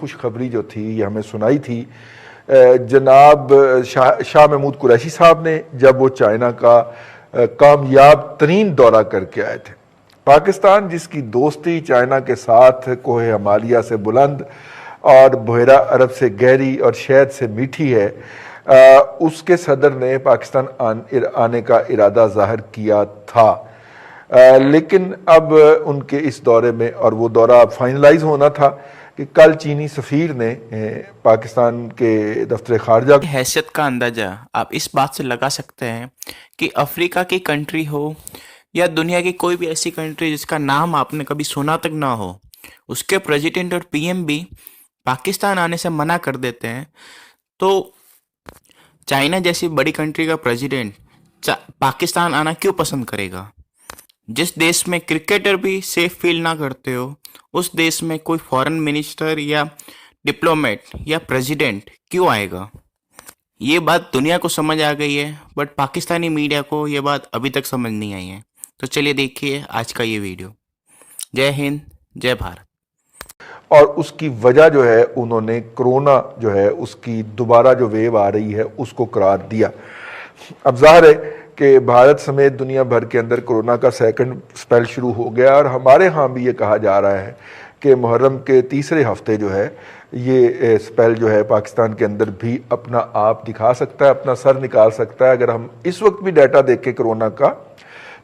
खुशखबरी जो थी ये हमें सुनाई थी जनाब शाह महमूद कुरैशी साहब ने, जब वो चाइना का कामयाब तरीन दौरा करके आए थे। पाकिस्तान जिसकी दोस्ती चाइना के साथ कोहे हिमालय से बुलंद और बहरा अरब से गहरी और शहद से मीठी है, उसके सदर ने पाकिस्तान आने का इरादा जाहिर किया था। लेकिन अब उनके इस दौरे में, और वो दौरा फाइनलाइज होना था कि कल चीनी सफीर ने पाकिस्तान के दफ्तर खारजा की हैसियत का अंदाजा आप इस बात से लगा सकते हैं कि अफ्रीका की कंट्री हो या दुनिया की कोई भी ऐसी कंट्री जिसका नाम आपने कभी सुना तक ना हो, उसके प्रेसिडेंट और पीएम भी पाकिस्तान आने से मना कर देते हैं, तो चाइना जैसी बड़ी कंट्री का प्रेसिडेंट पाकिस्तान आना क्यों पसंद करेगा? जिस देश में क्रिकेटर भी सेफ फील ना करते हो, उस देश में कोई फॉरेन मिनिस्टर या डिप्लोमेट या प्रेसिडेंट क्यों आएगा? ये बात दुनिया को समझ आ गई है, बट पाकिस्तानी मीडिया को ये बात अभी तक समझ नहीं आई है। तो चलिए देखिए आज का ये वीडियो। जय हिंद, जय भारत। और उसकी वजह जो है, उन्होंने कोरोना जो है उसकी दोबारा जो वेव आ रही है उसको करार दिया। अब जाहिर है कि भारत समेत दुनिया भर के अंदर कोरोना का सेकंड स्पेल शुरू हो गया, और हमारे यहाँ भी ये कहा जा रहा है कि मुहर्रम के तीसरे हफ्ते जो है ये स्पेल जो है पाकिस्तान के अंदर भी अपना आप दिखा सकता है, अपना सर निकाल सकता है। अगर हम इस वक्त भी डाटा देखें कोरोना का,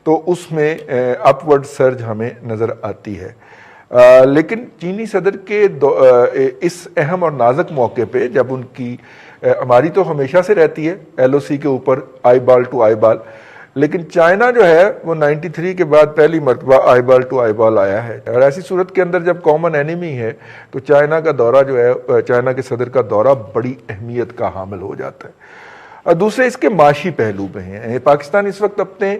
तो उसमें अपवर्ड सर्ज हमें नज़र आती है। लेकिन चीनी सदर के इस अहम और नाजुक मौके पे, जब उनकी हमारी तो हमेशा से रहती है एलओसी के ऊपर आई बाल टू आई बाल, लेकिन चाइना जो है वो 93 के बाद पहली मरतबा आई बाल टू आई बाल आया है। और ऐसी सूरत के अंदर जब कॉमन एनिमी है तो चाइना का दौरा जो है, चाइना के सदर का दौरा बड़ी अहमियत का हामिल हो जाता है। और दूसरे इसके माशी पहलू में हैं। पाकिस्तान इस वक्त अपने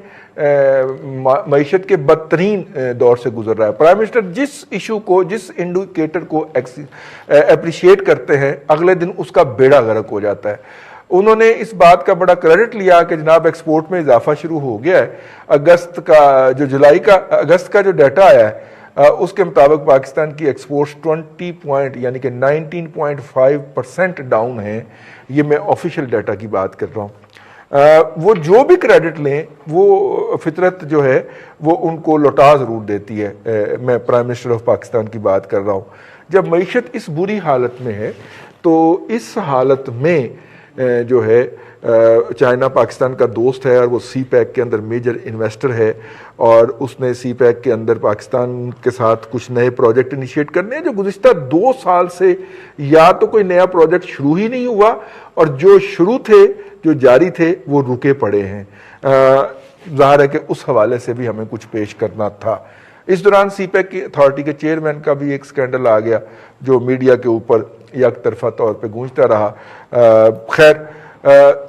मईशत के बदतरीन दौर से गुजर रहा है। प्राइम मिनिस्टर जिस इशू को, जिस इंडिकेटर को अप्रिशिएट करते हैं, अगले दिन उसका बेड़ा गर्क हो जाता है। उन्होंने इस बात का बड़ा क्रेडिट लिया कि जनाब एक्सपोर्ट में इजाफा शुरू हो गया है। अगस्त का जो डाटा आया है उसके मुताबिक पाकिस्तान की एक्सपोर्ट्स 20 पॉइंट यानी कि 19.5% डाउन है। ये मैं ऑफिशियल डाटा की बात कर रहा हूँ। वो जो भी क्रेडिट लें, वो फितरत जो है वो उनको लौटा ज़रूर देती है। मैं प्राइम मिनिस्टर ऑफ पाकिस्तान की बात कर रहा हूँ। जब मईशत इस बुरी हालत में है, तो इस हालत में जो है चाइना पाकिस्तान का दोस्त है और वो सी पैक के अंदर मेजर इन्वेस्टर है, और उसने सी पैक के अंदर पाकिस्तान के साथ कुछ नए प्रोजेक्ट इनिशिएट करने हैं जो गुज़िश्ता 2 साल से या तो कोई नया प्रोजेक्ट शुरू ही नहीं हुआ, और जो शुरू थे, जो जारी थे, वो रुके पड़े हैं। ज़ाहिर है कि उस हवाले से भी हमें कुछ पेश करना था। इस दौरान सी पैक की अथॉरिटी के चेयरमैन का भी एक स्कैंडल आ गया जो मीडिया के ऊपर एक तरफा तौर पे गूंजता रहा। खैर,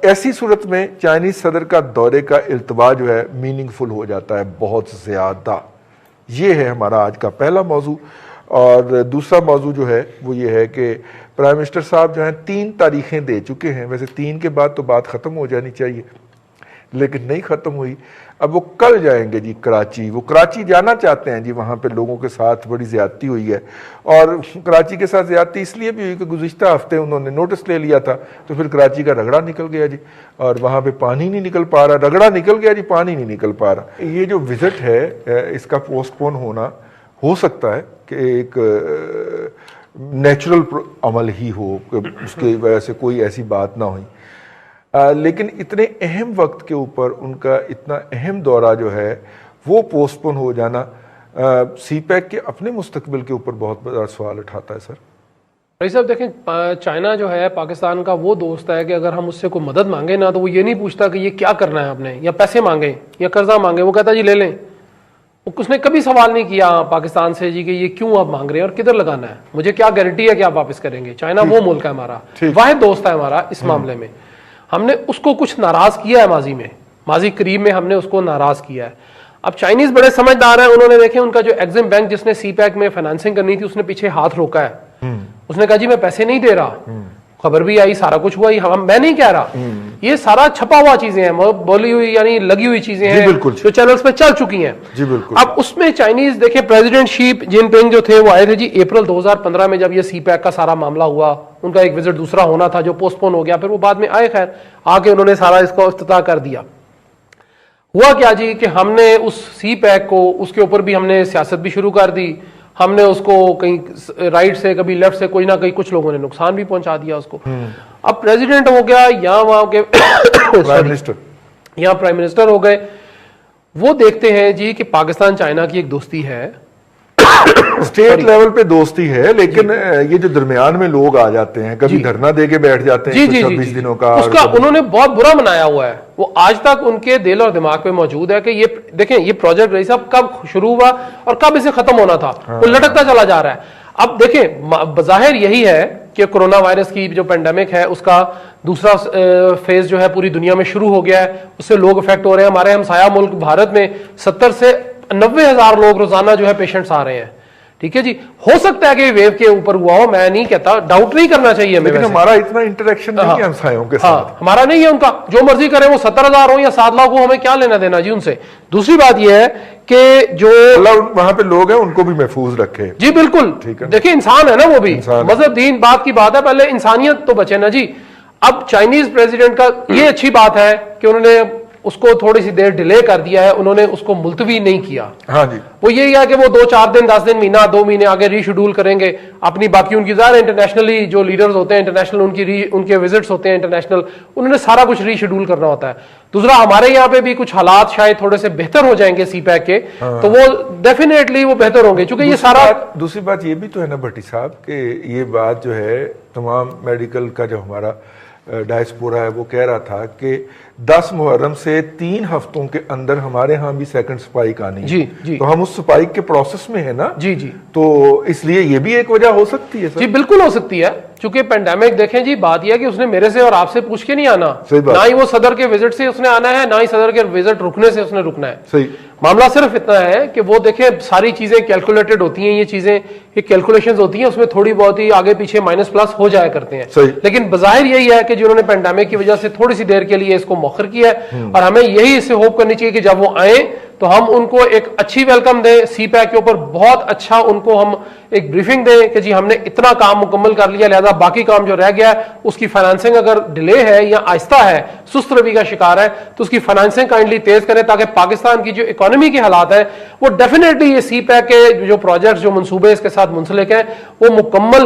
ऐसी सूरत में चाइनीज सदर का दौरे का इल्तवा जो है मीनिंगफुल हो जाता है बहुत ज़्यादा। ये है हमारा आज का पहला मौजू। और दूसरा मौजू जो है वो ये है कि प्राइम मिनिस्टर साहब जो हैं 3 तारीखें दे चुके हैं। वैसे 3 के बाद तो बात ख़त्म हो जानी चाहिए, लेकिन नहीं ख़त्म हुई। अब वो कल जाएंगे जी कराची। वो कराची जाना चाहते हैं जी, वहाँ पे लोगों के साथ बड़ी ज़्यादती हुई है। और कराची के साथ ज़्यादती इसलिए भी हुई कि गुज़िश्ता हफ्ते उन्होंने नोटिस ले लिया था, तो फिर कराची का रगड़ा निकल गया जी, और वहाँ पे पानी नहीं निकल पा रहा। रगड़ा निकल गया जी, पानी नहीं निकल पा रहा। ये जो विज़िट है इसका पोस्टपोन होना हो सकता है कि एक नेचुरल अमल ही हो, उसकी वजह से कोई ऐसी बात ना हुई। लेकिन इतने अहम वक्त के ऊपर उनका इतना अहम दौरा जो है वो पोस्टपोन हो जाना सी पैक के अपने मुस्तकबिल के ऊपर बहुत बड़ा सवाल उठाता है। सर भाई साहब देखें, चाइना जो है पाकिस्तान का वो दोस्त है कि अगर हम उससे कोई मदद मांगे ना, तो वो ये नहीं पूछता कि ये क्या करना है आपने, या पैसे मांगे या कर्जा मांगे, वो कहता जी ले लें। उसने कभी सवाल नहीं किया पाकिस्तान से जी कि ये क्यों आप मांग रहे हैं और किधर लगाना है, मुझे क्या गारंटी है कि आप वापस करेंगे। चाइना वो मुल्क है हमारा, वाहिद दोस्त है हमारा इस मामले में। हमने उसको कुछ नाराज किया है माजी करीब में हमने उसको नाराज किया है। अब चाइनीज बड़े समझदार हैं, उन्होंने देखे उनका जो एग्जिम बैंक जिसने सी पैक में फाइनेंसिंग करनी थी उसने पीछे हाथ रोका है। उसने कहा जी मैं पैसे नहीं दे रहा, खबर भी आई, सारा कुछ हुआ, मैं नहीं कह रहा, ये सारा छपा हुआ चीजें हैं, बोली हुई यानी लगी हुई चीजें हैं जो चैनल्स पे चल चुकी हैं। जी बिल्कुल। अब उसमें चाइनीज देखें, प्रेसिडेंट शी जिनपिंग जो थे वो आए थे जी अप्रैल 2015 में, जब ये सीपैक का सारा मामला हुआ, उनका एक विजिट दूसरा होना था जो पोस्टपोन हो गया, फिर वो बाद में आए, खैर आके उन्होंने सारा इसका इफ्तिताह कर दिया। हुआ क्या जी कि हमने उस सीपैक को, उसके ऊपर भी हमने सियासत भी शुरू कर दी, हमने उसको कहीं राइट से कभी लेफ्ट से कोई ना कहीं कुछ लोगों ने नुकसान भी पहुंचा दिया उसको। अब प्रेसिडेंट हो गया या वहां के प्राइम मिनिस्टर, या प्राइम मिनिस्टर हो गए, वो देखते हैं जी कि पाकिस्तान चाइना की एक दोस्ती है, स्टेट लेवल पे दोस्ती है, लेकिन ये जो दरमियान में लोग आ जाते हैं, कभी धरना दे के बैठ जाते हैं 26 दिनों का, उसका उन्होंने बहुत बुरा मनाया हुआ है, वो आज तक उनके दिल और दिमाग पे मौजूद है कि ये देखें, ये प्रोजेक्ट रईस साहब कब शुरू हुआ और कब इसे खत्म होना था, वो लटकता चला जा रहा है। अब देखें, बजाहिर यही है कि कोरोना वायरस की जो पेंडेमिक है उसका दूसरा फेज जो है पूरी दुनिया में शुरू हो गया है, उससे लोग इफेक्ट हो रहे हैं। हमारे हमसाया मुल्क भारत में 70 से 90 हजार लोग रोजाना जो है पेशेंट्स आ रहे हैं, ठीक है जी। हो सकता है कि वेव के ऊपर हुआ हो, मैं नहीं कहता, डाउट नहीं करना चाहिए हमें, लेकिन हमारा इतना इंटरेक्शन नहीं है हमसायों के साथ, हमारा नहीं है, उनका जो मर्जी करे, वो 70,000 हो या 7 लाख हो, हमें क्या लेना देना जी उनसे। दूसरी बात यह है कि जो वहां पे लोग हैं उनको भी महफूज रखे। जी बिल्कुल, देखिए इंसान है ना, वो भी मजहब दीन बात की बात है, पहले इंसानियत तो बचे ना जी। अब चाइनीज प्रेसिडेंट का ये अच्छी बात है कि उन्होंने उसको थोड़ी सी देर डिले कर दिया है, उन्होंने उसको मुलतवी नहीं किया। हाँ जी, वो यही है कि वो 2-4 दिन, 10 दिन, महीना, 2 महीने आगे रीशेड्यूल करेंगे अपनी, बाकी उनकी ज़ाहिर इंटरनेशनली जो लीडर्स होते हैं इंटरनेशनल, उनके विजिट्स होते हैं इंटरनेशनल, उन्होंने सारा कुछ रीशेड्यूल करना होता है। दूसरा, हमारे यहाँ पे भी कुछ हालात शायद थोड़े से बेहतर हो जाएंगे सीपैक के, तो वो डेफिनेटली वो बेहतर होंगे, क्योंकि ये सारा। दूसरी बात ये भी तो है ना भट्टी साहब कि ये बात जो है तमाम मेडिकल का जो हमारा डायस्पोरा है वो कह रहा था कि 10 मुहर्रम से 3 हफ्तों के अंदर हमारे यहाँ भी सेकंड स्पाइक आनी है। जी। तो हम उस स्पाइक के प्रोसेस में है ना जी। तो इसलिए ये भी एक वजह हो सकती है सर। जी बिल्कुल हो सकती है, क्योंकि पेंडेमिक देखें जी, बात यह है कि उसने मेरे से और आपसे पूछ के नहीं आना, ना ही वो सदर के विजिट से उसने आना है, ना ही सदर के विजिट रुकने से उसने रुकना है। सही मामला सिर्फ इतना है कि वो देखें सारी चीजें कैलकुलेटेड होती हैं, ये चीजें, ये कैलकुलेशंस होती हैं, उसमें थोड़ी बहुत ही आगे पीछे माइनस प्लस हो जाया करते हैं। लेकिन बजाहिर यही है कि जिन्होंने पेंडेमिक की वजह से थोड़ी सी देर के लिए इसको मौखर किया है, और हमें यही इससे होप करनी चाहिए कि जब वो आए तो हम उनको एक अच्छी वेलकम दें, सीपैक के ऊपर बहुत अच्छा उनको हम एक ब्रीफिंग दें कि जी हमने इतना काम मुकम्मल कर लिया, लिहाजा बाकी काम जो रह गया है उसकी फाइनेंसिंग अगर डिले है या आहिस्ता है, सुस्त रवि का शिकार है, तो उसकी फाइनेंसिंग काइंडली तेज करें, ताकि पाकिस्तान की जो इकोनॉमी के हालात है वो डेफिनेटली ये सीपैक के जो प्रोजेक्ट, जो मंसूबे इसके साथ मुंसलिक है, वो मुकम्मल